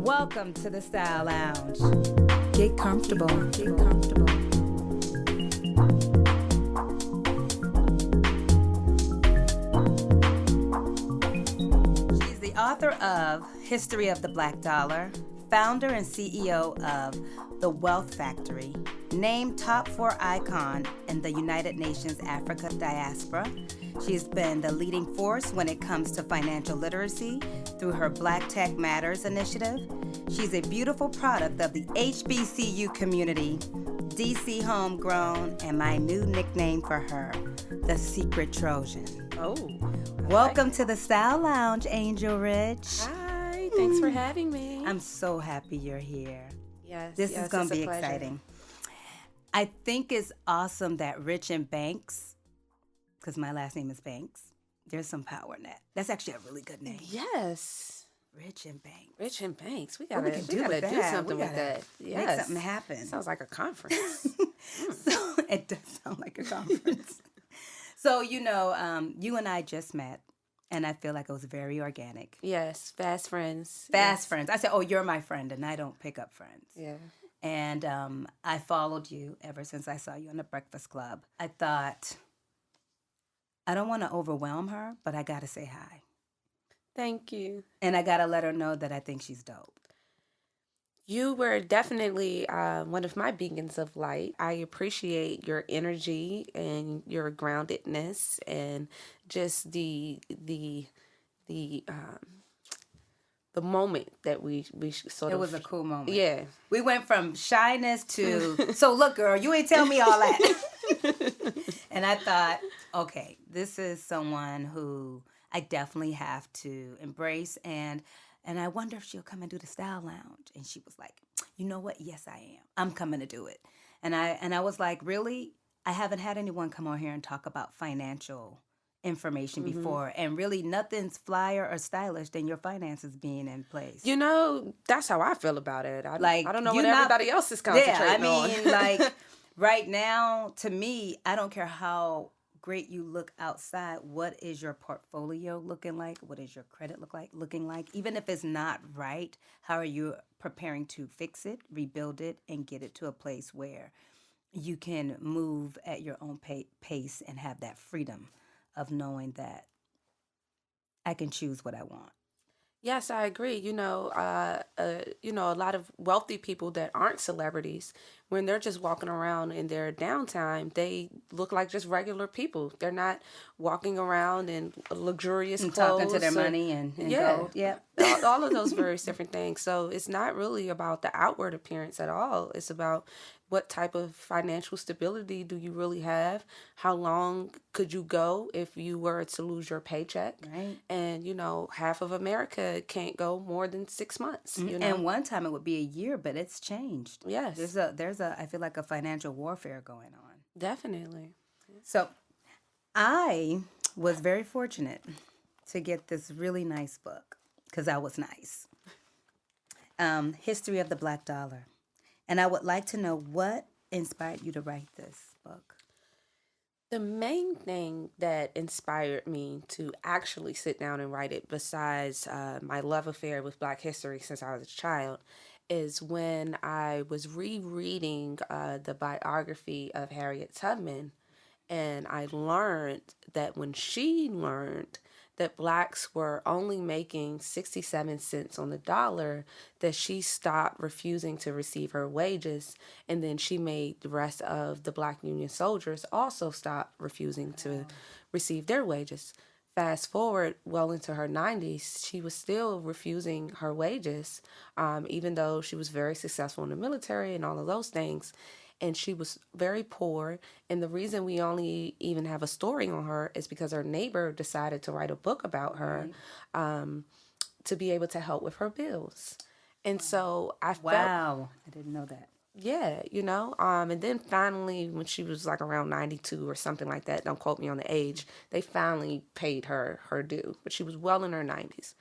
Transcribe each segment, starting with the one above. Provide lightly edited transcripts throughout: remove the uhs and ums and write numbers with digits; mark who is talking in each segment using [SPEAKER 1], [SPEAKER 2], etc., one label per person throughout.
[SPEAKER 1] Welcome to the Style Lounge. Get comfortable. Get comfortable. She's the author of History of the Black Dollar, founder and CEO of The Wealth Factory, named top 4 icon in the United Nations Africa diaspora. She's been the leading force when it comes to financial literacy through her Black Tech Matters initiative. She's a beautiful product of the HBCU community, DC homegrown, and my new nickname for her, the Secret Trojan.
[SPEAKER 2] Oh,
[SPEAKER 1] welcome to the Style Lounge, Angel Rich.
[SPEAKER 2] Hi, thanks for having me.
[SPEAKER 1] I'm so happy you're here.
[SPEAKER 2] Yes,
[SPEAKER 1] This is going to be exciting. I think it's awesome that Rich and Banks, because my last name is Banks, there's some power in that. That's actually a really good name.
[SPEAKER 2] Yes.
[SPEAKER 1] Rich and Banks.
[SPEAKER 2] Rich and Banks. We
[SPEAKER 1] What
[SPEAKER 2] gotta,
[SPEAKER 1] we can
[SPEAKER 2] we
[SPEAKER 1] do
[SPEAKER 2] gotta
[SPEAKER 1] with
[SPEAKER 2] do
[SPEAKER 1] that.
[SPEAKER 2] something
[SPEAKER 1] We
[SPEAKER 2] with
[SPEAKER 1] gotta
[SPEAKER 2] that. Yes.
[SPEAKER 1] Make something happen.
[SPEAKER 2] Sounds like a conference.
[SPEAKER 1] So it does sound like a conference. So, you and I just met, and I feel like it was very organic.
[SPEAKER 2] Yes, fast friends.
[SPEAKER 1] Fast friends. I said, oh, you're my friend, and I don't pick up friends.
[SPEAKER 2] Yeah.
[SPEAKER 1] And I followed you ever since I saw you on the Breakfast Club. I thought, I don't want to overwhelm her, but I got to say hi.
[SPEAKER 2] Thank you.
[SPEAKER 1] And I got to let her know that I think she's dope.
[SPEAKER 2] You were definitely one of my beacons of light. I appreciate your energy and your groundedness and just the moment that we sort of...
[SPEAKER 1] It was a cool moment.
[SPEAKER 2] Yeah.
[SPEAKER 1] We went from shyness to, so look, girl, you ain't tell me all that. And I thought, okay, this is someone who I definitely have to embrace. And I wonder if she'll come and do the Style Lounge. And she was like, you know what? Yes, I am. I'm coming to do it. And I was like, really? I haven't had anyone come on here and talk about financial information before. And really nothing's flyer or stylish than your finances being in place.
[SPEAKER 2] You know, that's how I feel about it. I don't know what
[SPEAKER 1] not-
[SPEAKER 2] everybody else is concentrating on.
[SPEAKER 1] Yeah, I mean, like right now, to me, I don't care how great you look outside. What is your portfolio looking like? What is your credit looking like? Even if it's not right, how are you preparing to fix it, rebuild it, and get it to a place where you can move at your own pace and have that freedom of knowing that I can choose what I want.
[SPEAKER 2] Yes, I agree. A lot of wealthy people that aren't celebrities, when they're just walking around in their downtime, they look like just regular people. They're not walking around in luxurious
[SPEAKER 1] And
[SPEAKER 2] clothes.
[SPEAKER 1] talking to their money and gold. Yep.
[SPEAKER 2] All of those various different things. So it's not really about the outward appearance at all. It's about what type of financial stability do you really have? How long could you go if you were to lose your paycheck?
[SPEAKER 1] Right.
[SPEAKER 2] And, half of America can't go more than 6 months.
[SPEAKER 1] And one time it would be a year, but it's changed.
[SPEAKER 2] Yes.
[SPEAKER 1] There's a I feel like a financial warfare going on.
[SPEAKER 2] Definitely.
[SPEAKER 1] So I was very fortunate to get this really nice book because I was nice. History of the Black Dollar. And I would like to know what inspired you to write this book.
[SPEAKER 2] The main thing that inspired me to actually sit down and write it, besides my love affair with Black history since I was a child, is when I was rereading the biography of Harriet Tubman, and I learned that when she learned that Blacks were only making 67 cents on the dollar, that she stopped refusing to receive her wages, and then she made the rest of the Black Union soldiers also stop refusing to receive their wages. Fast forward well into her 90s, she was still refusing her wages, even though she was very successful in the military and all of those things. And she was very poor. And the reason we only even have a story on her is because her neighbor decided to write a book about her to be able to help with her bills. And so I felt...
[SPEAKER 1] Wow. I didn't know that.
[SPEAKER 2] Yeah, and then finally, when she was like around 92 or something like that, don't quote me on the age, they finally paid her due, but she was well in her 90s.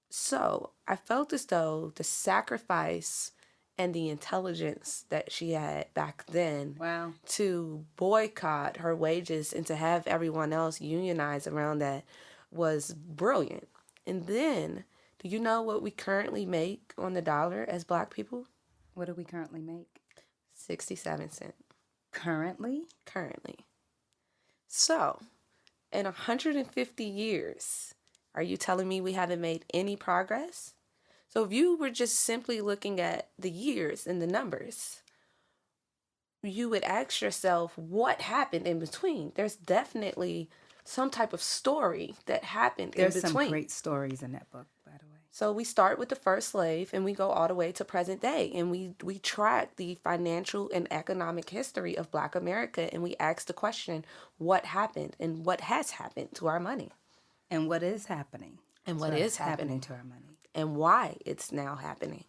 [SPEAKER 2] So I felt as though the sacrifice and the intelligence that she had back then to boycott her wages and to have everyone else unionize around that was brilliant. And then Do you know what we currently make on the dollar as Black people?
[SPEAKER 1] What do we currently make?
[SPEAKER 2] 67 cents.
[SPEAKER 1] Currently?
[SPEAKER 2] Currently. So, in 150 years, are you telling me we haven't made any progress? So if you were just simply looking at the years and the numbers, you would ask yourself what happened in between. There's definitely some type of story that happened in between.
[SPEAKER 1] There's some great stories in that book, by the way.
[SPEAKER 2] So we start with the first slave and we go all the way to present day, and we track the financial and economic history of Black America, and we ask the question, what happened and what has happened to our money?
[SPEAKER 1] And what is happening?
[SPEAKER 2] And what is happening
[SPEAKER 1] to our money?
[SPEAKER 2] And why it's now happening.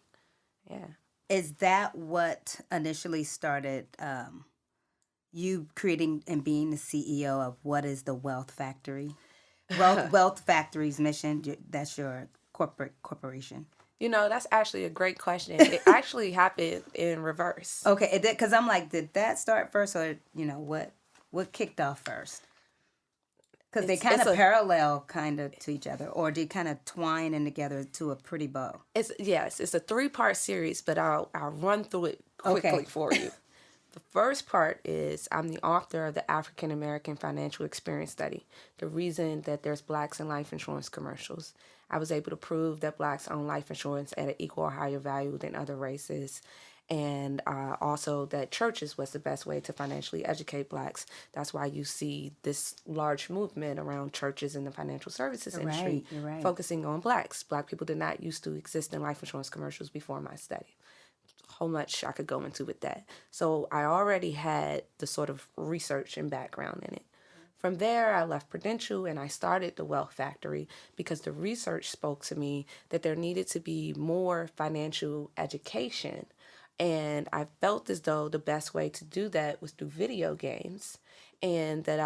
[SPEAKER 2] Yeah.
[SPEAKER 1] Is that what initially started you creating and being the CEO of what is the Wealth Factory? Wealth Factory's mission, that's your corporation.
[SPEAKER 2] You know, that's actually a great question. It actually happened in reverse.
[SPEAKER 1] Okay, because I'm like, did that start first, or what kicked off first? Because they kind of parallel kind of to each other, or they kind of twine in together to a pretty bow.
[SPEAKER 2] It's a 3-part series, but I'll run through it quickly for you. The first part is I'm the author of the African American Financial Experience Study, the reason that there's Blacks in life insurance commercials. I was able to prove that Blacks own life insurance at an equal or higher value than other races, and also that churches was the best way to financially educate Blacks. That's why you see this large movement around churches in the financial services industry,
[SPEAKER 1] right.
[SPEAKER 2] focusing on Blacks. Black people did not used to exist in life insurance commercials before my study. How much I could go into with that. So I already had the sort of research and background in it. From there, I left Prudential and I started the Wealth Factory because the research spoke to me that there needed to be more financial education. And I felt as though the best way to do that was through video games. And that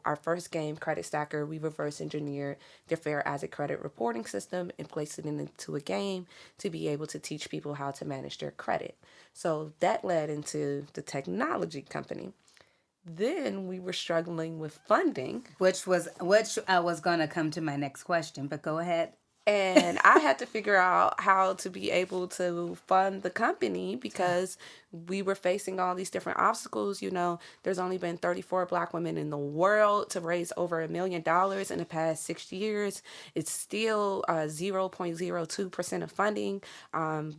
[SPEAKER 2] our first game, Credit Stacker, we reverse engineered the Fair Asset Credit reporting system and placed it into a game to be able to teach people how to manage their credit. So that led into the technology company. Then we were struggling with funding.
[SPEAKER 1] Which I was going to come to my next question, but go ahead.
[SPEAKER 2] And I had to figure out how to be able to fund the company because we were facing all these different obstacles. You know, there's only been 34 Black women in the world to raise over $1 million in the past 6 years. It's still 0.02% of funding.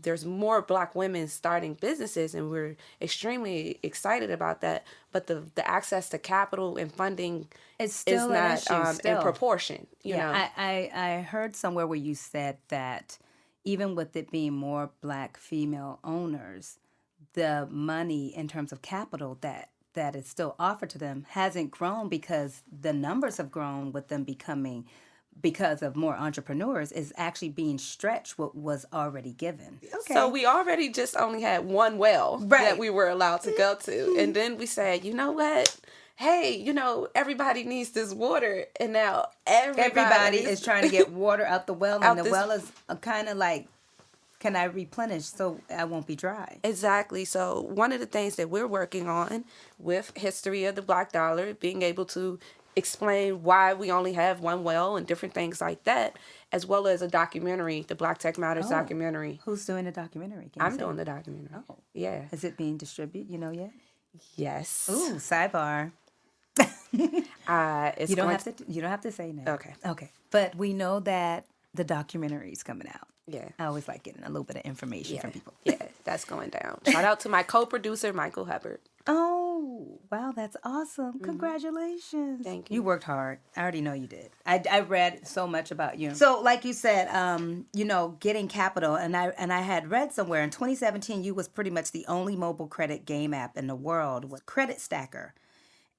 [SPEAKER 2] There's more Black women starting businesses, and we're extremely excited about that. But the access to capital and funding is not in proportion. You know,
[SPEAKER 1] I heard somewhere where you said that even with it being more Black female owners, the money in terms of capital that is still offered to them hasn't grown because the numbers have grown with them becoming, because of more entrepreneurs, is actually being stretched what was already given.
[SPEAKER 2] Okay. So we already just only had one well that we were allowed to go to. And then we said, you know what? Hey, everybody needs this water. And now everybody
[SPEAKER 1] is trying to get water out the well. And the well is kind of like, can I replenish so I won't be dry?
[SPEAKER 2] Exactly. So one of the things that we're working on with History of the Black Dollar, being able to explain why we only have one well and different things like that, as well as a documentary, the Black Tech Matters documentary.
[SPEAKER 1] Who's doing the documentary?
[SPEAKER 2] I'm doing the documentary. Oh. Yeah.
[SPEAKER 1] Is it being distributed? You know yet?
[SPEAKER 2] Yes.
[SPEAKER 1] Ooh, sidebar. You don't have to say no. Okay. But we know that the documentary is coming out.
[SPEAKER 2] Yeah.
[SPEAKER 1] I always like getting a little bit of information from people.
[SPEAKER 2] Yeah, that's going down. Shout out to my co-producer, Michael Hubbard.
[SPEAKER 1] Oh, wow, that's awesome. Mm-hmm. Congratulations.
[SPEAKER 2] Thank you.
[SPEAKER 1] You worked hard. I already know you did. I read so much about you. So like you said, getting capital, and I had read somewhere in 2017, you was pretty much the only mobile credit game app in the world with Credit Stacker.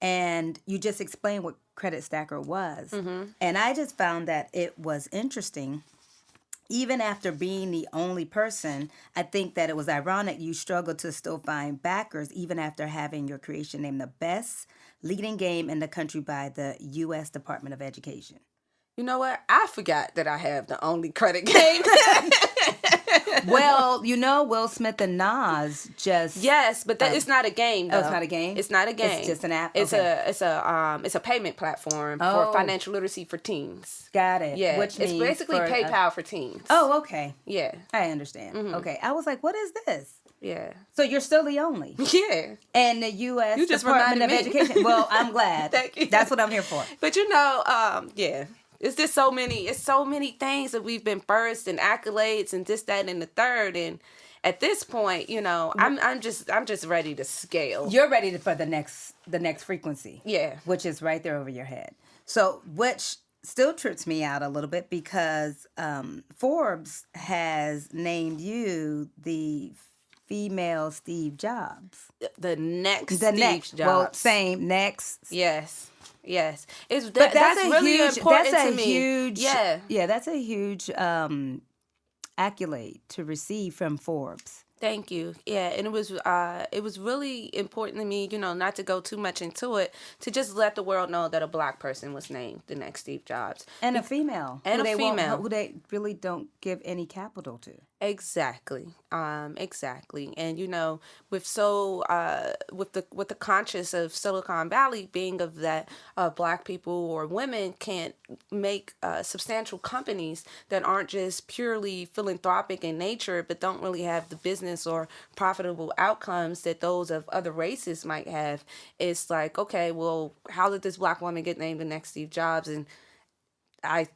[SPEAKER 1] And you just explained what Credit Stacker was. Mm-hmm. And I just found that it was interesting. Even after being the only person, I think that it was ironic you struggled to still find backers even after having your creation named the best leading game in the country by the U.S. Department of Education.
[SPEAKER 2] You know what? I forgot that I have the only credit game.
[SPEAKER 1] Well, Will Smith and Nas just
[SPEAKER 2] Yes, but it's not a game though.
[SPEAKER 1] Oh, it's not a game?
[SPEAKER 2] It's not a game.
[SPEAKER 1] It's just an app?
[SPEAKER 2] It's
[SPEAKER 1] Okay.
[SPEAKER 2] it's a payment platform for financial literacy for teens.
[SPEAKER 1] Got it.
[SPEAKER 2] Yeah.
[SPEAKER 1] Which
[SPEAKER 2] it's
[SPEAKER 1] means
[SPEAKER 2] basically
[SPEAKER 1] for,
[SPEAKER 2] PayPal for teens.
[SPEAKER 1] Oh, okay.
[SPEAKER 2] Yeah.
[SPEAKER 1] I understand. Okay. I was like, what is this?
[SPEAKER 2] Yeah.
[SPEAKER 1] So you're still the only.
[SPEAKER 2] Yeah.
[SPEAKER 1] And the U.S.
[SPEAKER 2] You just
[SPEAKER 1] Department of
[SPEAKER 2] reminded me.
[SPEAKER 1] Education. Well, I'm glad.
[SPEAKER 2] Thank you.
[SPEAKER 1] That's what I'm here for.
[SPEAKER 2] But yeah. It's just so many things that we've been first and accolades and this, that, and the third. And at this point, I'm just ready to scale.
[SPEAKER 1] You're ready for the next frequency.
[SPEAKER 2] Yeah.
[SPEAKER 1] Which is right there over your head. So, which still trips me out a little bit because Forbes has named you the female Steve Jobs.
[SPEAKER 2] The next Steve Jobs.
[SPEAKER 1] Well, same next.
[SPEAKER 2] Yes. Yes.
[SPEAKER 1] That's
[SPEAKER 2] really important
[SPEAKER 1] that's
[SPEAKER 2] to
[SPEAKER 1] a
[SPEAKER 2] me.
[SPEAKER 1] Huge,
[SPEAKER 2] yeah,
[SPEAKER 1] that's a huge accolade to receive from Forbes.
[SPEAKER 2] Thank you. Yeah, and it was really important to me, not to go too much into it, to just let the world know that a Black person was named the next Steve Jobs.
[SPEAKER 1] And a female.
[SPEAKER 2] And a female.
[SPEAKER 1] Who they really don't give any capital to.
[SPEAKER 2] Exactly. Exactly. And with the conscious of Silicon Valley being of that Black people or women can't make substantial companies that aren't just purely philanthropic in nature, but don't really have the business or profitable outcomes that those of other races might have. It's like, okay, well, how did this Black woman get named the next Steve Jobs? And I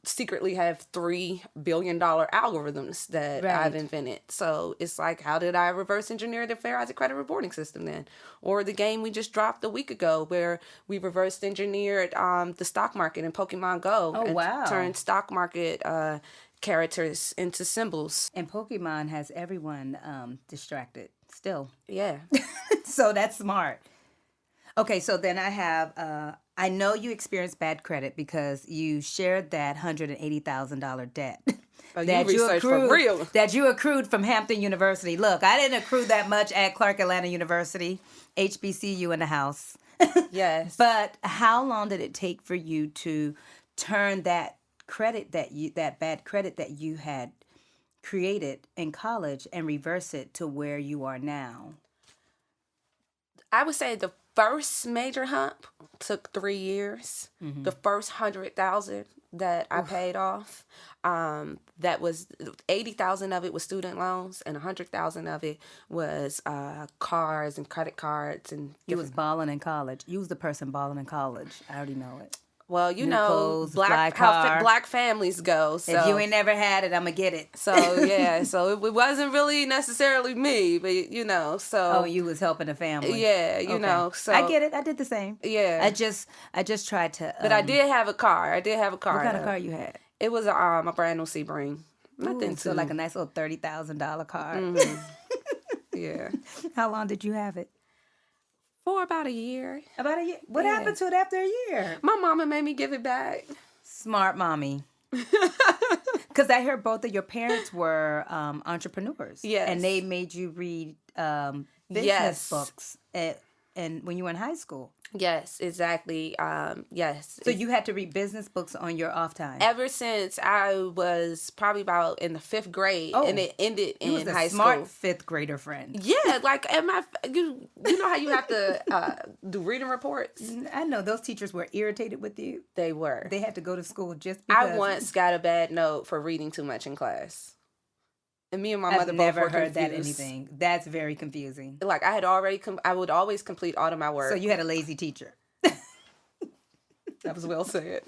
[SPEAKER 2] secretly have $3 billion algorithms that I've invented. So it's like, how did I reverse engineer the Fair Isaac credit reporting system then? Or the game we just dropped a week ago where we reverse engineered the stock market in Pokemon Go.
[SPEAKER 1] And
[SPEAKER 2] turned stock market characters into symbols.
[SPEAKER 1] And Pokemon has everyone distracted still.
[SPEAKER 2] Yeah.
[SPEAKER 1] So that's smart. Okay, so then I have, I know you experienced bad credit because you shared that $180,000 debt.
[SPEAKER 2] Oh, that
[SPEAKER 1] you accrued from Hampton University. Look, I didn't accrue that much at Clark Atlanta University, HBCU in the house.
[SPEAKER 2] Yes.
[SPEAKER 1] But how long did it take for you to turn that bad credit that you had created in college and reverse it to where you are now?
[SPEAKER 2] I would say the first major hump took 3 years. Mm-hmm. The first $100,000 that I paid off, that was $80,000 of it was student loans, and $100,000 of it was cars and credit cards and.
[SPEAKER 1] You was balling in college. You was the person balling in college. I already know it.
[SPEAKER 2] Well,
[SPEAKER 1] clothes,
[SPEAKER 2] how Black families go. So.
[SPEAKER 1] If you ain't never had it, I'm going to get it.
[SPEAKER 2] So, yeah. So, it wasn't really necessarily me, but, so.
[SPEAKER 1] Oh, you was helping the family.
[SPEAKER 2] Yeah, okay. So.
[SPEAKER 1] I get it. I did the same.
[SPEAKER 2] Yeah.
[SPEAKER 1] I just tried to.
[SPEAKER 2] But I did have a car.
[SPEAKER 1] What kind of car you had?
[SPEAKER 2] It was a brand new Sebring. Nothing
[SPEAKER 1] so like a nice little $30,000 car.
[SPEAKER 2] Mm-hmm. Yeah.
[SPEAKER 1] How long did you have it?
[SPEAKER 2] For about a year.
[SPEAKER 1] About a year? What happened to it after a year?
[SPEAKER 2] My mama made me give it back.
[SPEAKER 1] Smart mommy. Because I heard both of your parents were entrepreneurs.
[SPEAKER 2] Yes.
[SPEAKER 1] And they made you read business books and when you were in high school.
[SPEAKER 2] Yes, exactly. Yes.
[SPEAKER 1] So you had to read business books on your off time?
[SPEAKER 2] Ever since I was probably about in the 5th grade, and it ended in high school. You was a
[SPEAKER 1] smart 5th grader friend.
[SPEAKER 2] Yeah, like you know how you have to do reading reports?
[SPEAKER 1] I know. Those teachers were irritated with you.
[SPEAKER 2] They were.
[SPEAKER 1] They had to go to school just because.
[SPEAKER 2] I once got a bad note for reading too much in class. And me and my mother both were confused.
[SPEAKER 1] I've never heard that anything. That's very confusing.
[SPEAKER 2] Like, I had already, I would always complete all of my work.
[SPEAKER 1] So you had a lazy teacher.
[SPEAKER 2] That was well said.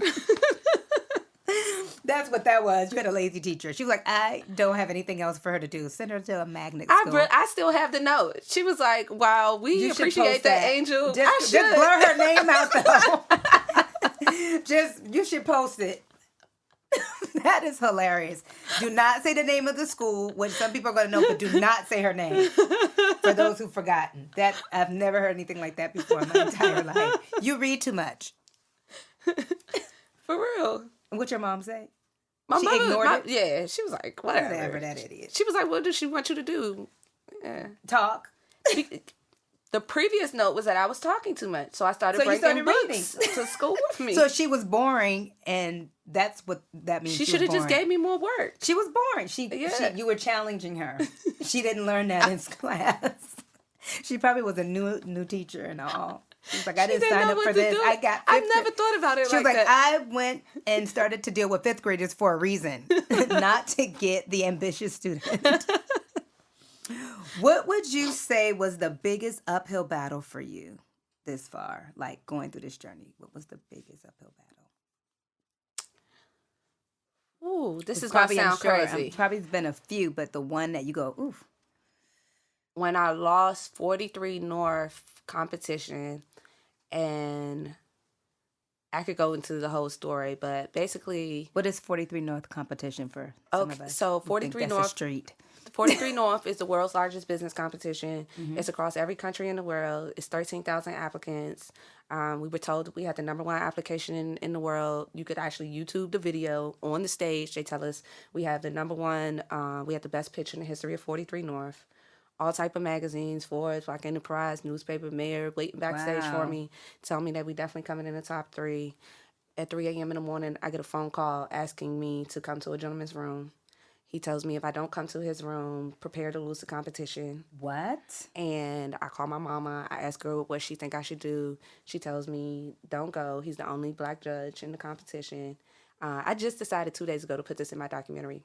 [SPEAKER 1] That's what that was. You had a lazy teacher. She was like, I don't have anything else for her to do. Send her to a magnet school.
[SPEAKER 2] I still have the note. She was like, wow, we appreciate that, Angel.
[SPEAKER 1] Just blur her name out, though. You should post it. That is hilarious. Do not say the name of the school, which some people are going to know, but do not say her name. For those who've forgotten. I've never heard anything like that before in my entire life. You read too much.
[SPEAKER 2] For real.
[SPEAKER 1] What's your mom say?
[SPEAKER 2] My mother
[SPEAKER 1] ignored it?
[SPEAKER 2] Yeah, she was like, whatever.
[SPEAKER 1] Whatever, that idiot.
[SPEAKER 2] She was like, what does she want you to do? Yeah.
[SPEAKER 1] Talk.
[SPEAKER 2] The previous note was that I was talking too much, so I started
[SPEAKER 1] So you
[SPEAKER 2] bringing
[SPEAKER 1] started
[SPEAKER 2] books
[SPEAKER 1] reading.
[SPEAKER 2] to school with me.
[SPEAKER 1] So she was boring, and that's what that means.
[SPEAKER 2] She
[SPEAKER 1] She
[SPEAKER 2] should
[SPEAKER 1] was
[SPEAKER 2] have just
[SPEAKER 1] boring.
[SPEAKER 2] gave me more work.
[SPEAKER 1] She was boring.
[SPEAKER 2] Yeah.
[SPEAKER 1] You were challenging her. She didn't learn that in class. She probably was a new teacher and all. She was like, I
[SPEAKER 2] She
[SPEAKER 1] didn't
[SPEAKER 2] didn't
[SPEAKER 1] sign
[SPEAKER 2] know
[SPEAKER 1] up
[SPEAKER 2] what
[SPEAKER 1] for
[SPEAKER 2] to
[SPEAKER 1] this.
[SPEAKER 2] do.
[SPEAKER 1] I got
[SPEAKER 2] I've
[SPEAKER 1] fifth
[SPEAKER 2] never
[SPEAKER 1] grade.
[SPEAKER 2] thought about it
[SPEAKER 1] She was
[SPEAKER 2] like
[SPEAKER 1] like,
[SPEAKER 2] that.
[SPEAKER 1] I went and started to deal with fifth graders for a reason, not to get the ambitious student. What would you say was the biggest uphill battle for you this far, like going through this journey? What was the biggest uphill battle?
[SPEAKER 2] Ooh, this
[SPEAKER 1] It's
[SPEAKER 2] is going to
[SPEAKER 1] I'm
[SPEAKER 2] sound
[SPEAKER 1] sure,
[SPEAKER 2] crazy.
[SPEAKER 1] Probably been a few, but the one that you go, oof.
[SPEAKER 2] When I lost 43 North competition, and I could go into the whole story, but basically,
[SPEAKER 1] What is 43 North competition for some of us?
[SPEAKER 2] so
[SPEAKER 1] who think
[SPEAKER 2] 43
[SPEAKER 1] that's a
[SPEAKER 2] North
[SPEAKER 1] street.
[SPEAKER 2] 43 North is the world's largest business competition.
[SPEAKER 1] Mm-hmm.
[SPEAKER 2] It's across every country in the world. It's 13,000 applicants. We were told we had the number one application in the world. You could actually YouTube the video on the stage. They tell us we have the number one, we have the best pitch in the history of 43 North. All type of magazines, Forbes, Black Enterprise, newspaper, Mayor, waiting backstage for
[SPEAKER 1] Wow.
[SPEAKER 2] me, tell me that we definitely coming in the top 3. At 3 a.m. in the morning, I get a phone call asking me to come to a gentleman's room. He tells me if I don't come to his room, prepare to lose the competition.
[SPEAKER 1] What?
[SPEAKER 2] And I call my mama. I ask her what she think I should do. She tells me, don't go. He's the only black judge in the competition. I just decided 2 days ago to put this in my documentary.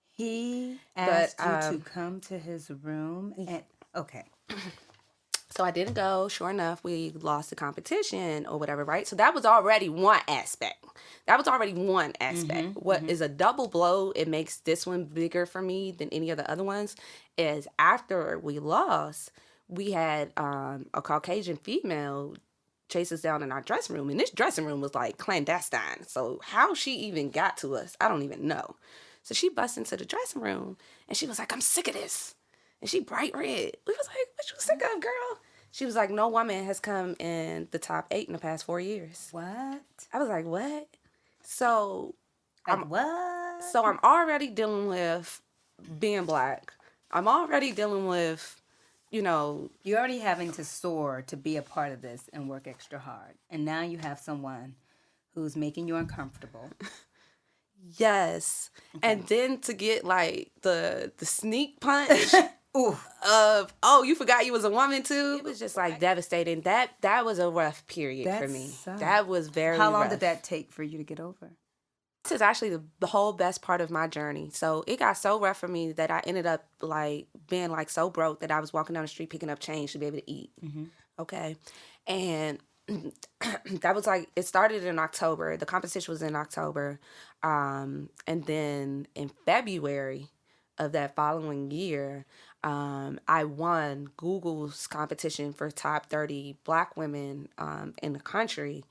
[SPEAKER 1] He asked you to come to his room and okay.
[SPEAKER 2] So I didn't go. Sure enough, we lost the competition or whatever, right? So that was already one aspect. What is a double blow, it makes this one bigger for me than any of the other ones, is after we lost, we had a Caucasian female chase us down in our dressing room. And this dressing room was like clandestine. So how she even got to us, I don't even know. So she busts into the dressing room and she was like, I'm sick of this. And she bright red. We was like, what you sick of, girl? She was like, no woman has come in the top 8 in the past 4 years.
[SPEAKER 1] What?
[SPEAKER 2] I was like, what? So
[SPEAKER 1] what?
[SPEAKER 2] So I'm already dealing with being black. I'm already dealing with,
[SPEAKER 1] You're already having to soar to be a part of this and work extra hard. And now you have someone who's making you uncomfortable.
[SPEAKER 2] Yes. Okay. And then to get like the sneak punch of, oh, you forgot you was a woman too. It was just like devastating. That was a rough period for me. That was very
[SPEAKER 1] How long
[SPEAKER 2] rough.
[SPEAKER 1] did that take for you to get over?
[SPEAKER 2] This is actually the whole best part of my journey. So it got so rough for me that I ended up like being like so broke that I was walking down the street picking up change to be able to eat. Mm-hmm. Okay. And that was like, it started in October. The competition was in October. And then in February of that following year, I won Google's competition for top 30 black women in the country.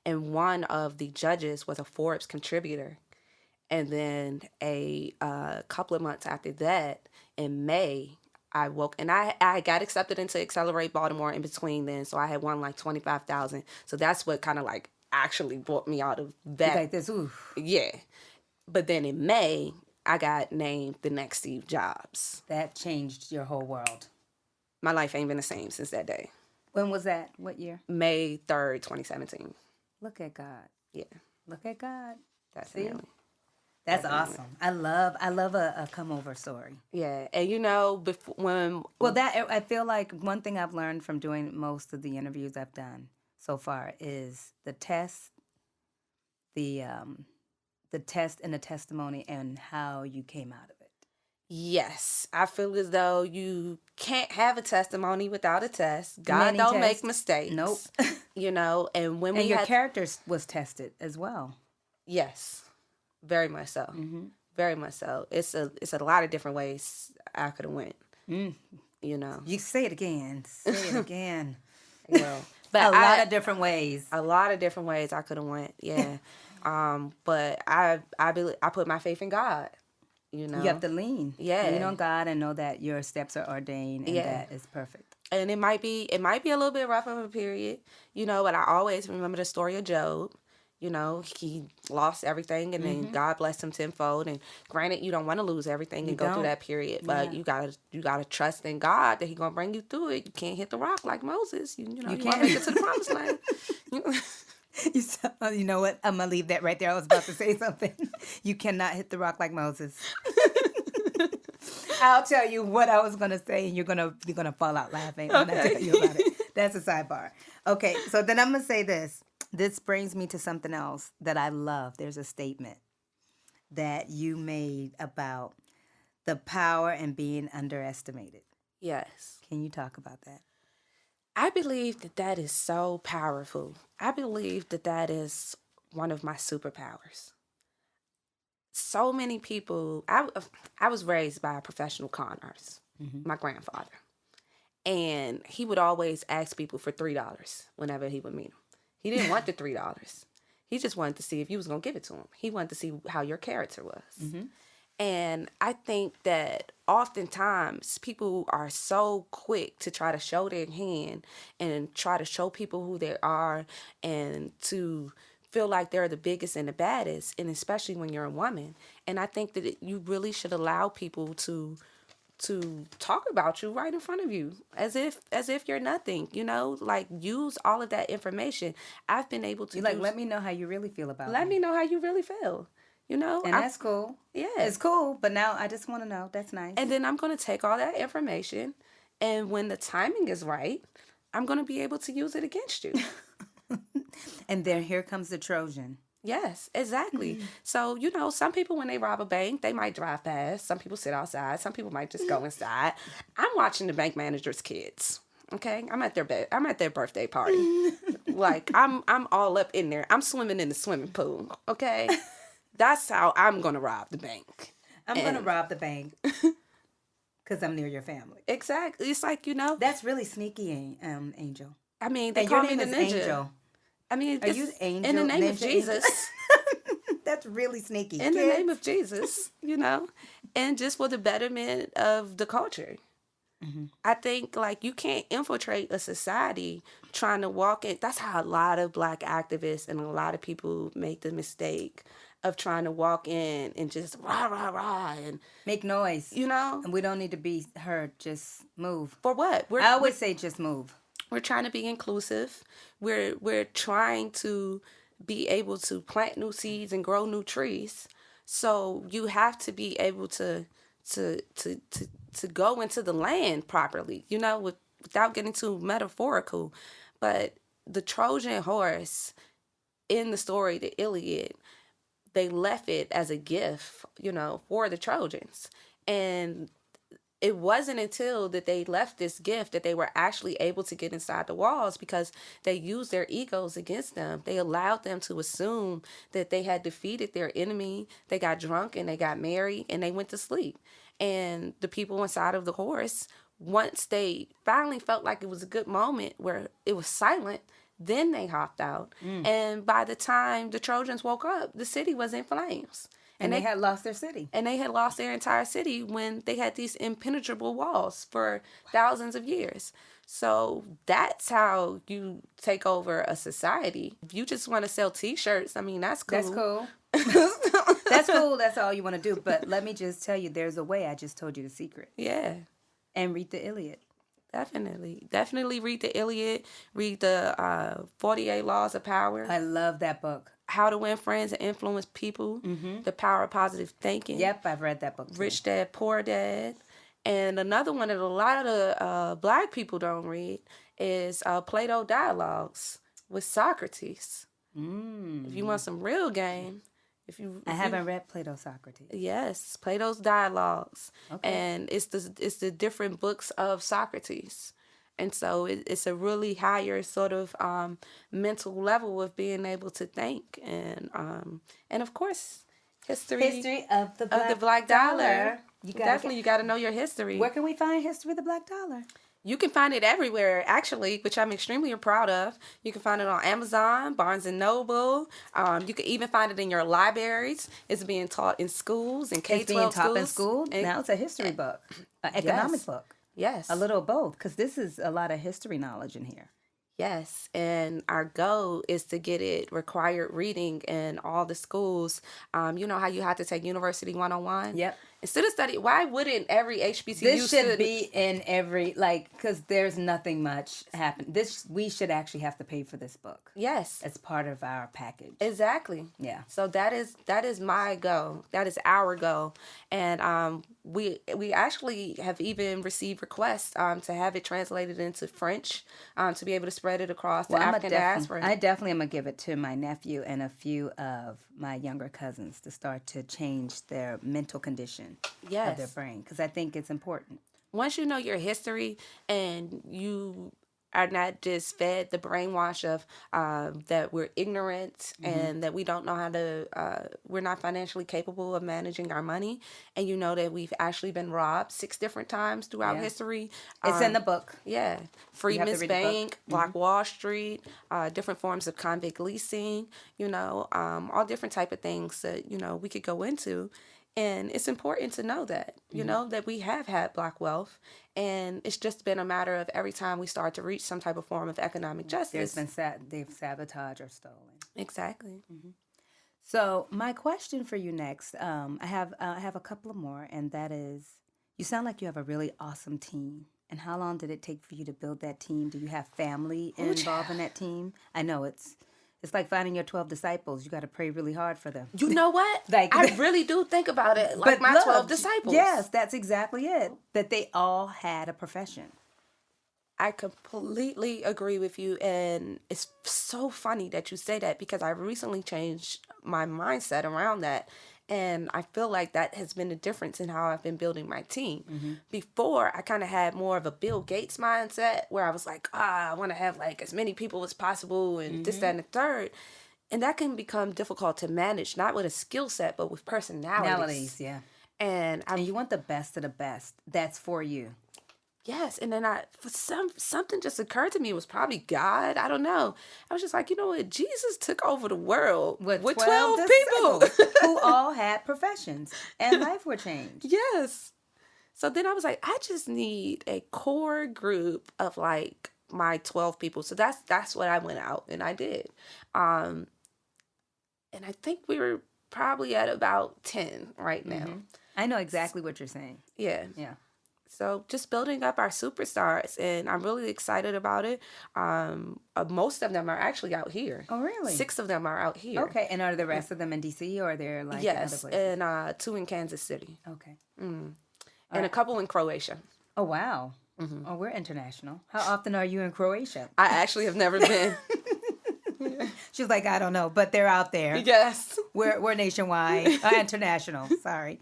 [SPEAKER 2] And one of the judges was a Forbes contributor. And then a couple of months after that, in May, I woke, and I got accepted into Accelerate Baltimore in between then, so I had won like $25,000. So that's what kind of like actually brought me out of that.
[SPEAKER 1] Like this, oof.
[SPEAKER 2] Yeah. But then in May, I got named the next Steve Jobs.
[SPEAKER 1] That changed your whole world.
[SPEAKER 2] My life ain't been the same since that day.
[SPEAKER 1] When was that? What year?
[SPEAKER 2] May 3rd, 2017.
[SPEAKER 1] Look at God.
[SPEAKER 2] Yeah.
[SPEAKER 1] Look at God.
[SPEAKER 2] Definitely.
[SPEAKER 1] See? That's awesome. I love a come over story.
[SPEAKER 2] Yeah, and
[SPEAKER 1] I feel like one thing I've learned from doing most of the interviews I've done so far is the test, the test and the testimony and how you came out of it.
[SPEAKER 2] Yes, I feel as though you can't have a testimony without a test. God don't make mistakes.
[SPEAKER 1] Nope.
[SPEAKER 2] And when
[SPEAKER 1] your character was tested as well.
[SPEAKER 2] Yes. Very much so. Mm-hmm. Very much so. It's a lot of different ways I could have went.
[SPEAKER 1] Mm. You say it again. Say it again.
[SPEAKER 2] Well, but
[SPEAKER 1] a lot of different ways.
[SPEAKER 2] A lot of different ways I could have went. Yeah. But I put my faith in God. You
[SPEAKER 1] have to lean.
[SPEAKER 2] Yeah.
[SPEAKER 1] Lean on God and know that your steps are ordained and that is perfect.
[SPEAKER 2] And it might be a little bit rough of a period, but I always remember the story of Job. You know, he lost everything, and then God blessed him tenfold. And granted, you don't want to lose everything
[SPEAKER 1] You
[SPEAKER 2] and go through
[SPEAKER 1] don't.
[SPEAKER 2] that period, but
[SPEAKER 1] Yeah.
[SPEAKER 2] you gotta trust in God that He gonna bring you through it. You can't hit the rock like Moses. You know,
[SPEAKER 1] You
[SPEAKER 2] you want to make
[SPEAKER 1] can't.
[SPEAKER 2] it to the promised land.
[SPEAKER 1] You know what? I'm gonna leave that right there. I was about to say something. You cannot hit the rock like Moses. I'll tell you what I was gonna say, and you're gonna fall out laughing when I
[SPEAKER 2] Okay.
[SPEAKER 1] tell you about it. That's a sidebar. Okay, so then I'm gonna say this. This brings me to something else that I love. There's a statement that you made about the power and being underestimated.
[SPEAKER 2] Yes.
[SPEAKER 1] Can you talk about that?
[SPEAKER 2] I believe that that is so powerful. I believe that that is one of my superpowers. So many people, I was raised by a professional con artist, my grandfather. And he would always ask people for $3 whenever he would meet them. He didn't want the $3. He just wanted to see if you was going to give it to him. He wanted to see how your character was. And I think that oftentimes people are so quick to try to show their hand and try to show people who they are and to feel like they're the biggest and the baddest, and especially when you're a woman. And I think that you really should allow people to talk about you right in front of you as if you're nothing, you know, like use all of that information. I've been able to
[SPEAKER 1] You let me know how you really feel about
[SPEAKER 2] let
[SPEAKER 1] me.
[SPEAKER 2] me know how you really feel, you know.
[SPEAKER 1] And that's cool.
[SPEAKER 2] Yeah.
[SPEAKER 1] It's cool, but now I just want to know. That's nice.
[SPEAKER 2] And then I'm going to take all that information, and when the timing is right, I'm going to be able to use it against you.
[SPEAKER 1] And then here comes the Trojan.
[SPEAKER 2] Yes, exactly. So, you know, some people, when they rob a bank, they might drive past. Some people sit outside. Some people might just go inside. I'm watching the bank manager's kids. Okay, I'm at their birthday party. Like I'm all up in there. I'm swimming in the swimming pool. Okay, that's how I'm gonna rob the bank.
[SPEAKER 1] I'm going to rob the bank because I'm near your family.
[SPEAKER 2] Exactly. It's like, you know.
[SPEAKER 1] That's really sneaky, Angel.
[SPEAKER 2] I mean, they
[SPEAKER 1] And
[SPEAKER 2] call
[SPEAKER 1] your
[SPEAKER 2] me
[SPEAKER 1] name
[SPEAKER 2] the
[SPEAKER 1] is
[SPEAKER 2] ninja.
[SPEAKER 1] Angel.
[SPEAKER 2] I mean,
[SPEAKER 1] Are
[SPEAKER 2] it's
[SPEAKER 1] you Angel?
[SPEAKER 2] in the name of
[SPEAKER 1] Ninja Angel?
[SPEAKER 2] Jesus.
[SPEAKER 1] That's really sneaky.
[SPEAKER 2] In the
[SPEAKER 1] Kids.
[SPEAKER 2] name of Jesus, you know, and just for the betterment of the culture. I think like you can't infiltrate a society trying to walk in. That's how a lot of Black activists and a lot of people make the mistake of trying to walk in and just rah rah rah and
[SPEAKER 1] Make noise.
[SPEAKER 2] you know,
[SPEAKER 1] And we don't need to be heard. Just move.
[SPEAKER 2] for what?
[SPEAKER 1] I always say just move.
[SPEAKER 2] We're trying to be inclusive. We're trying to be able to plant new seeds and grow new trees. So you have to be able to to to go into the land properly, you know, without getting too metaphorical. But the Trojan horse in the story, the Iliad, they left it as a gift, you know, for the Trojans. And it wasn't until that they left this gift that they were actually able to get inside the walls, because they used their egos against them. They allowed them to assume that they had defeated their enemy. They got drunk and they got married and they went to sleep. And the people inside of the horse, once they finally felt like it was a good moment where it was silent, then they hopped out. And by the time the Trojans woke up, the city was in flames.
[SPEAKER 1] And they had lost their city.
[SPEAKER 2] And they had lost their entire city when they had these impenetrable walls for thousands of years. So that's how you take over a society. If you just want to sell T-shirts, I mean, that's cool.
[SPEAKER 1] That's cool. That's cool. That's all you want to do. But let me just tell you, there's a way. I just told you the secret.
[SPEAKER 2] Yeah.
[SPEAKER 1] And read the Iliad.
[SPEAKER 2] Definitely read the Iliad. Read the 48 Laws of Power.
[SPEAKER 1] I love that book.
[SPEAKER 2] How to Win Friends and Influence People. The Power of Positive Thinking.
[SPEAKER 1] Yep, I've read that book too.
[SPEAKER 2] Rich Dad, Poor Dad. And another one that a lot of the Black people don't read is Plato Dialogues with Socrates. If you want some real game,
[SPEAKER 1] I haven't read Plato's Socrates.
[SPEAKER 2] Yes, Plato's Dialogues.
[SPEAKER 1] Okay.
[SPEAKER 2] And it's the different books of Socrates. And so it's a really higher sort of mental level of being able to think. And of course, history
[SPEAKER 1] of the
[SPEAKER 2] Black Dollar.
[SPEAKER 1] You
[SPEAKER 2] got to know your history.
[SPEAKER 1] Where can we find History of the Black Dollar?
[SPEAKER 2] You can find it everywhere, actually, which I'm extremely proud of. You can find it on Amazon, Barnes & Noble. You can even find it in your libraries. It's being taught in schools and K-12 schools.
[SPEAKER 1] It's being taught in school. Now it's a history book, an economic book.
[SPEAKER 2] Yes.
[SPEAKER 1] A little of both, because this is a lot of history knowledge in here.
[SPEAKER 2] Yes, and our goal is to get it required reading in all the schools. You know how you have to take University 101?
[SPEAKER 1] Yep.
[SPEAKER 2] Instead of study, why wouldn't every HBCU
[SPEAKER 1] This should
[SPEAKER 2] student?
[SPEAKER 1] be in every, like, because there's nothing much happen. We should actually have to pay for this book.
[SPEAKER 2] Yes,
[SPEAKER 1] It's part of our package.
[SPEAKER 2] exactly.
[SPEAKER 1] Yeah.
[SPEAKER 2] So that is my goal. That is our goal, and we actually have even received requests to have it translated into French, to be able to spread it across the
[SPEAKER 1] Well,
[SPEAKER 2] African diaspora.
[SPEAKER 1] I definitely am gonna give it to my nephew and a few of my younger cousins to start to change their mental condition of their
[SPEAKER 2] Yes.
[SPEAKER 1] brain, because I think it's important.
[SPEAKER 2] Once you know your history and you are not just fed the brainwash of that we're ignorant and that we don't know how to, we're not financially capable of managing our money, and you know that we've actually been robbed 6 different times throughout
[SPEAKER 1] Yeah.
[SPEAKER 2] history.
[SPEAKER 1] It's in the book.
[SPEAKER 2] Yeah,
[SPEAKER 1] have to
[SPEAKER 2] Freedmen's
[SPEAKER 1] read the book.
[SPEAKER 2] Bank, Black Wall Street, different forms of convict leasing, all different type of things that, we could go into. And it's important to know that, that we have had Black wealth. And it's just been a matter of every time we start to reach some type of form of economic
[SPEAKER 1] There's
[SPEAKER 2] justice.
[SPEAKER 1] been they've sabotaged or stolen.
[SPEAKER 2] Exactly.
[SPEAKER 1] So my question for you next, I have a couple of more, and that is, you sound like you have a really awesome team. And how long did it take for you to build that team? Do you have family involved in that team? I know it's like finding your 12 disciples. You got to pray really hard for them.
[SPEAKER 2] You know what?
[SPEAKER 1] Like-
[SPEAKER 2] I really do think about it like my 12 disciples.
[SPEAKER 1] Yes, that's exactly it. That they all had a profession.
[SPEAKER 2] I completely agree with you. And it's so funny that you say that because I recently changed my mindset around that. And I feel like that has been the difference in how I've been building my team. Before, I kind of had more of a Bill Gates mindset where I was like, I want to have like as many people as possible and this, that, and the third. And that can become difficult to manage, not with a skill set, but with personalities.
[SPEAKER 1] Nowadays, yeah.
[SPEAKER 2] And
[SPEAKER 1] And you want the best of the best. That's for you.
[SPEAKER 2] yes, and then something just occurred to me. It was probably God. I don't know. I was just like, you know what? Jesus took over the world with 12 people.
[SPEAKER 1] disciples who all had professions and life were changed.
[SPEAKER 2] Yes. So then I was like, I just need a core group of like my 12 people. So that's what I went out and I did. And I think we were probably at about 10 right now.
[SPEAKER 1] I know exactly what you're saying.
[SPEAKER 2] Yeah.
[SPEAKER 1] Yeah.
[SPEAKER 2] So just building up our superstars, and I'm really excited about it. Most of them are actually out here.
[SPEAKER 1] Oh, really?
[SPEAKER 2] 6 of them are out here.
[SPEAKER 1] Okay. And are the rest of them in DC, or are they like in other
[SPEAKER 2] Yes,
[SPEAKER 1] places?
[SPEAKER 2] and 2 in Kansas City,
[SPEAKER 1] Okay.
[SPEAKER 2] and a couple in Croatia.
[SPEAKER 1] Oh, wow. Oh, we're international. How often are you in Croatia?
[SPEAKER 2] I actually have never been.
[SPEAKER 1] She was like, I don't know, but they're out there.
[SPEAKER 2] Yes.
[SPEAKER 1] We're nationwide, international. Sorry.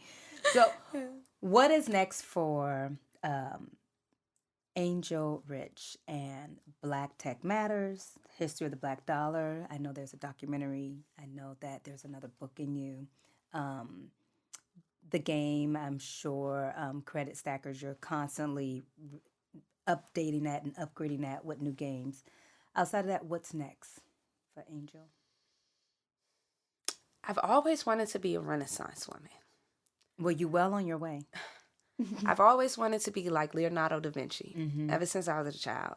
[SPEAKER 1] So, what is next for Angel Rich and Black Tech Matters, History of the Black Dollar? I know there's a documentary. I know that there's another book in you. The game, I'm sure, Credit Stackers, you're constantly updating that and upgrading that with new games. Outside of that, what's next for Angel?
[SPEAKER 2] I've always wanted to be a Renaissance woman.
[SPEAKER 1] Well, you well on your way.
[SPEAKER 2] I've always wanted to be like Leonardo da Vinci ever since I was a child.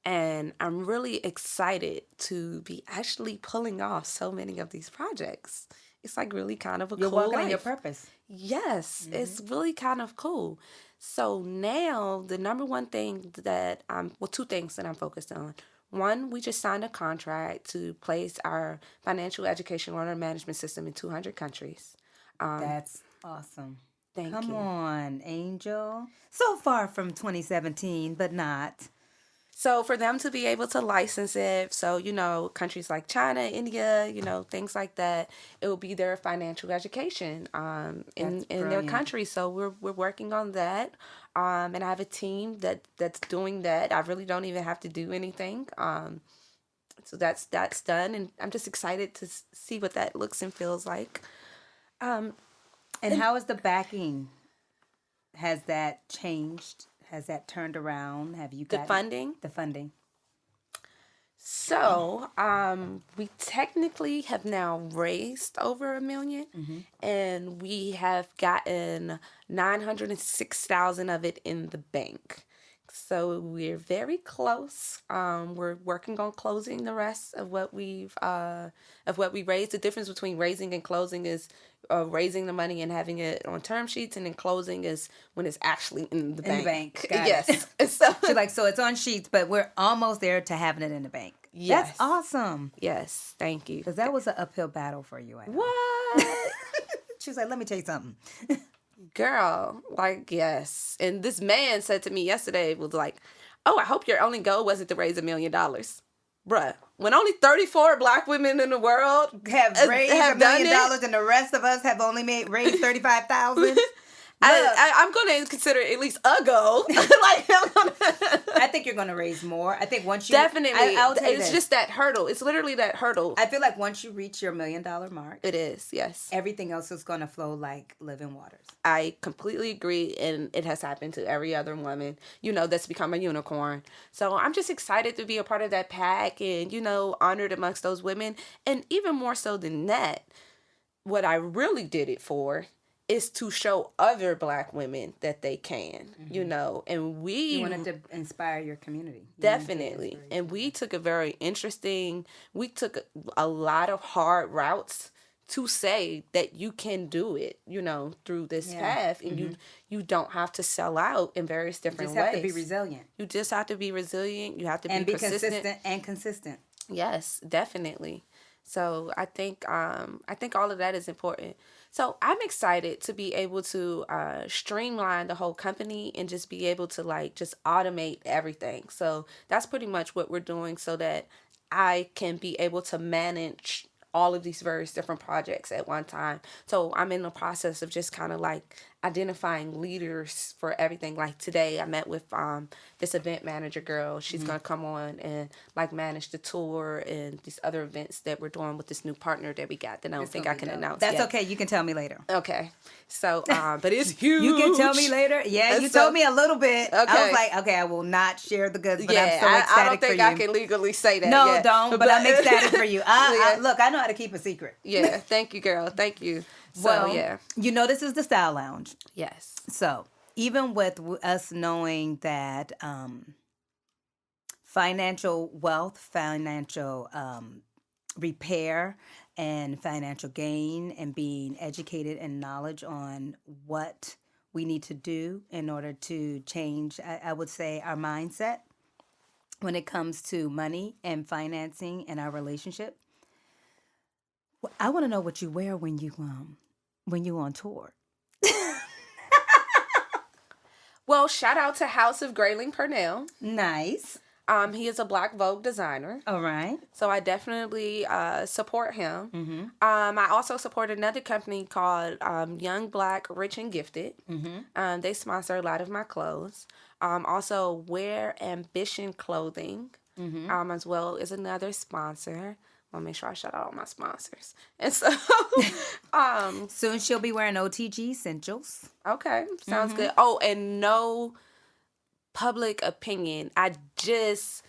[SPEAKER 2] And I'm really excited to be actually pulling off so many of these projects. It's like really kind of a
[SPEAKER 1] You're
[SPEAKER 2] cool
[SPEAKER 1] walking
[SPEAKER 2] life.
[SPEAKER 1] on your purpose.
[SPEAKER 2] Yes, it's really kind of cool. So now the number one thing that two things that I'm focused on. One, we just signed a contract to place our financial education learner management system in 200 countries.
[SPEAKER 1] That's awesome.
[SPEAKER 2] Thank
[SPEAKER 1] Come
[SPEAKER 2] you.
[SPEAKER 1] on, Angel. So far from 2017, but not.
[SPEAKER 2] So for them to be able to license it, so, countries like China, India, things like that, it will be their financial education in their
[SPEAKER 1] brilliant.
[SPEAKER 2] country. So we're working on that. And I have a team that's doing that. I really don't even have to do anything. So that's done. And I'm just excited to see what that looks and feels like.
[SPEAKER 1] And how is the backing? Has that changed? Has that turned around? Have you got
[SPEAKER 2] funding?
[SPEAKER 1] The funding.
[SPEAKER 2] So, we technically have now raised over $1 million, and we have gotten 906,000 of it in the bank. So we're very close. We're working on closing the rest of what we raised. The difference between raising and closing is raising the money and having it on term sheets, and then closing is when it's actually in the
[SPEAKER 1] In the
[SPEAKER 2] bank.
[SPEAKER 1] bank. Got
[SPEAKER 2] Yes.
[SPEAKER 1] it.
[SPEAKER 2] So
[SPEAKER 1] She's like, so it's on sheets, but we're almost there to having it in the bank.
[SPEAKER 2] yes,
[SPEAKER 1] That's awesome.
[SPEAKER 2] yes. Thank you.
[SPEAKER 1] Because that was an uphill battle for you, I know.
[SPEAKER 2] What?
[SPEAKER 1] She was like, let me tell you something.
[SPEAKER 2] Girl, like, yes. And this man said to me yesterday, was like, oh, I hope your only goal wasn't to raise $1 million. Bruh, when only 34 Black women in the world
[SPEAKER 1] Have raised
[SPEAKER 2] have
[SPEAKER 1] $1
[SPEAKER 2] done
[SPEAKER 1] million
[SPEAKER 2] it,
[SPEAKER 1] and the rest of us have only raised 35,000.
[SPEAKER 2] I'm going to consider at least a goal.
[SPEAKER 1] I think you're going to raise more. I think once you...
[SPEAKER 2] Definitely.
[SPEAKER 1] I'll tell you
[SPEAKER 2] It's
[SPEAKER 1] this.
[SPEAKER 2] just that hurdle. It's literally that hurdle.
[SPEAKER 1] I feel like once you reach your $1 million mark,
[SPEAKER 2] It is, yes.
[SPEAKER 1] everything else is going to flow like living waters.
[SPEAKER 2] I completely agree, and it has happened to every other woman, that's become a unicorn. So I'm just excited to be a part of that pack and, honored amongst those women. And even more so than that, what I really did it for is to show other Black women that they can, and
[SPEAKER 1] You wanted to inspire your community.
[SPEAKER 2] definitely. And we took we took a lot of hard routes to say that you can do it, through this path, and you don't have to sell out in various different ways.
[SPEAKER 1] You just have to be resilient.
[SPEAKER 2] You just have to be resilient. You have to
[SPEAKER 1] And
[SPEAKER 2] be
[SPEAKER 1] be consistent and consistent.
[SPEAKER 2] Yes, definitely. So I think all of that is important. So I'm excited to be able to streamline the whole company and just be able to just automate everything. So that's pretty much what we're doing so that I can be able to manage all of these various different projects at one time. So I'm in the process of just kind of identifying leaders for everything. Like today I met with this event manager girl. She's going to come on and manage the tour and these other events that we're doing with this new partner that we got that I don't think I can announce
[SPEAKER 1] That's
[SPEAKER 2] yet.
[SPEAKER 1] okay. You can tell me later.
[SPEAKER 2] Okay. So, but it's huge.
[SPEAKER 1] You can tell me later. Yeah, you told me a little bit.
[SPEAKER 2] Okay.
[SPEAKER 1] I was like, okay, I will not share the goods, but
[SPEAKER 2] Yeah,
[SPEAKER 1] I'm so ecstatic
[SPEAKER 2] I don't think
[SPEAKER 1] for you.
[SPEAKER 2] I can legally say that
[SPEAKER 1] No,
[SPEAKER 2] yet.
[SPEAKER 1] don't, but I'm ecstatic for you.
[SPEAKER 2] Yeah.
[SPEAKER 1] Look, I know how to keep a secret.
[SPEAKER 2] Yeah, thank you, girl. Thank you. So,
[SPEAKER 1] Well,
[SPEAKER 2] yeah.
[SPEAKER 1] this is the Style Lounge.
[SPEAKER 2] Yes.
[SPEAKER 1] So even with us knowing that financial wealth, financial repair, and financial gain, and being educated and knowledge on what we need to do in order to change, I would say, our mindset when it comes to money and financing and our relationship. I want to know what you wear when you on tour.
[SPEAKER 2] Well, shout out to House of Grayling Purnell.
[SPEAKER 1] Nice.
[SPEAKER 2] He is a Black Vogue designer.
[SPEAKER 1] All right.
[SPEAKER 2] So I definitely support him.
[SPEAKER 1] Mm-hmm.
[SPEAKER 2] I also support another company called Young Black Rich and Gifted.
[SPEAKER 1] Mm-hmm.
[SPEAKER 2] They sponsor a lot of my clothes. Also, Wear Ambition Clothing, as well, is another sponsor. I'll make sure I shout out all my sponsors. And so,
[SPEAKER 1] Soon she'll be wearing OTG essentials.
[SPEAKER 2] okay, sounds good. Oh, and no public opinion. I just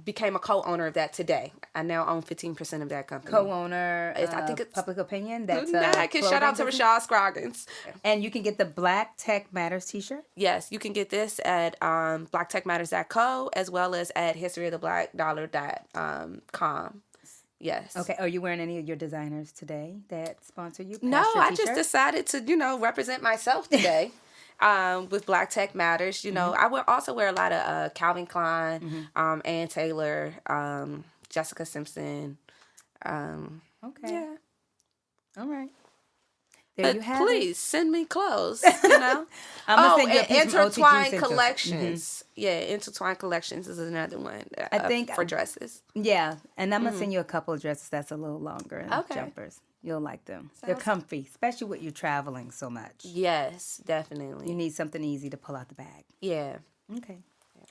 [SPEAKER 2] became a co-owner of that today. I now own 15% of that company.
[SPEAKER 1] Co-owner,
[SPEAKER 2] I think it's
[SPEAKER 1] Public Opinion. That's
[SPEAKER 2] I can shout out to Rashad Scroggins.
[SPEAKER 1] And you can get the Black Tech Matters t-shirt.
[SPEAKER 2] Yes, you can get this at blacktechmatters.co as well as at historyoftheblackdollar.com. Yes.
[SPEAKER 1] Okay. Are you wearing any of your designers today that sponsor you?
[SPEAKER 2] No,
[SPEAKER 1] Past your
[SPEAKER 2] I just
[SPEAKER 1] t-shirt?
[SPEAKER 2] decided to, represent myself today. With Black Tech Matters, I will also wear a lot of Calvin Klein, Ann Taylor, Jessica Simpson.
[SPEAKER 1] Okay.
[SPEAKER 2] Yeah.
[SPEAKER 1] All right. There
[SPEAKER 2] But
[SPEAKER 1] you have
[SPEAKER 2] please send me clothes, I'm
[SPEAKER 1] gonna send you a piece from OTG
[SPEAKER 2] Intertwined
[SPEAKER 1] Essentials.
[SPEAKER 2] Collections. Yeah, Intertwined Collections is another one.
[SPEAKER 1] I think
[SPEAKER 2] for dresses.
[SPEAKER 1] Yeah, and I'm gonna send you a couple of dresses that's a little longer and
[SPEAKER 2] Okay.
[SPEAKER 1] jumpers. You'll like them. They're
[SPEAKER 2] Sounds-
[SPEAKER 1] comfy, especially with you traveling so much.
[SPEAKER 2] Yes, definitely.
[SPEAKER 1] You need something easy to pull out the bag.
[SPEAKER 2] Yeah.
[SPEAKER 1] Okay.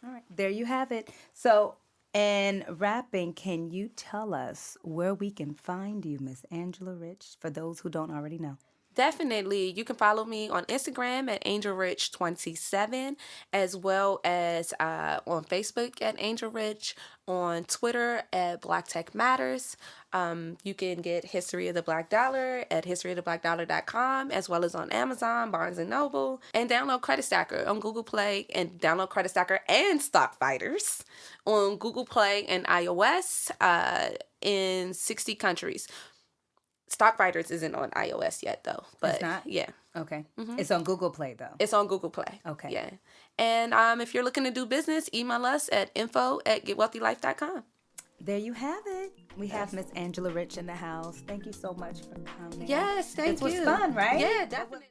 [SPEAKER 1] All right. There you have it. So, in wrapping, can you tell us where we can find you, Miss Angela Rich, for those who don't already know?
[SPEAKER 2] Definitely. You can follow me on Instagram at AngelRich27, as well as on Facebook at AngelRich, on Twitter at Black Tech Matters. You can get History of the Black Dollar at historyoftheblackdollar.com, as well as on Amazon, Barnes & Noble, and download Credit Stacker on Google Play, and download Credit Stacker and Stock Fighters on Google Play and iOS in 60 countries. Stock Fighters isn't on iOS yet, though. But
[SPEAKER 1] It's not?
[SPEAKER 2] yeah.
[SPEAKER 1] Okay. It's on Google Play, though.
[SPEAKER 2] It's on Google Play.
[SPEAKER 1] Okay.
[SPEAKER 2] Yeah. And if you're looking to do business, email us at info@getwealthylife.com.
[SPEAKER 1] There you have it. We have Miss Angela Rich in the house. Thank you so much for coming.
[SPEAKER 2] Yes, thank you.
[SPEAKER 1] This was fun, right?
[SPEAKER 2] Yeah, definitely.